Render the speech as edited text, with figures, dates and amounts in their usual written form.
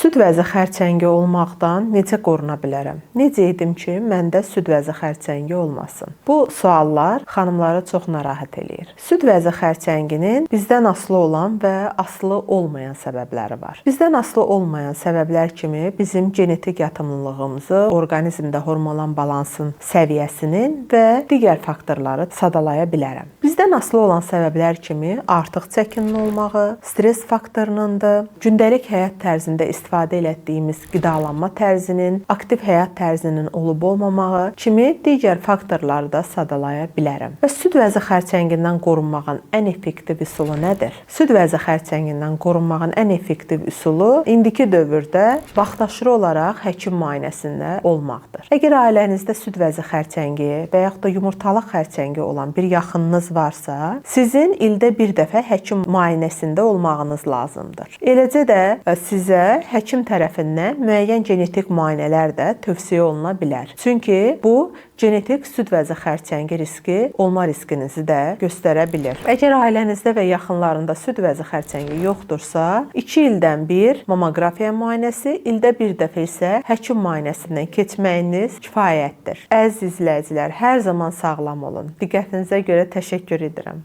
Süd vəzi xərçəngi olmaqdan necə qoruna bilərəm? Necə edim ki, məndə süd vəzi xərçəngi olmasın? Bu suallar xanımları çox narahat eləyir. Süd vəzi xərçənginin bizdən asılı olan və asılı olmayan səbəbləri var. Bizdən asılı olmayan səbəblər kimi bizim genetik yatımlılığımızı, orqanizmdə hormonal balansın səviyyəsinin və digər faktorları sadalaya bilərəm. Bizdən asılı olan səbəblər kimi artıq çəkinin olmağı, stress faktorunundur, gündəlik həyat tərzində istifadə etdiyimiz qidalanma tərzinin, aktiv həyat tərzinin olub-olmamağı kimi digər faktorları da sadalaya bilərəm. Və süd vəzi xərçəngindən qorunmağın ən effektiv üsulu nədir? Süd vəzi xərçəngindən qorunmağın ən effektiv üsulu indiki dövrdə vaxtaşırı olaraq həkim müayinəsində olmaqdır. Əgər ailənizdə süd vəzi xərçəngi və yaxud da yumurtalıq xərçəngi olan bir yaxınınız varsa, sizin ildə bir dəfə həkim müayinəsində olmağınız lazımdır. Eləcə də sizə həkim tərəfindən müəyyən genetik müayinələr də tövsiyə oluna bilər. Çünki bu genetik süd vəzi xərçəngi riski olma riskinizi də göstərə bilir. Əgər ailənizdə və yaxınlarında süd vəzi xərçəngi yoxdursa, 2 ildən bir mammoqrafiya müayinəsi, ildə bir dəfə isə həkim müayinəsindən keçməyiniz kifayətdir. Əziz izləyicilər, hər zaman sağlam olun. Diqqətinizə görə təşəkkür edirəm.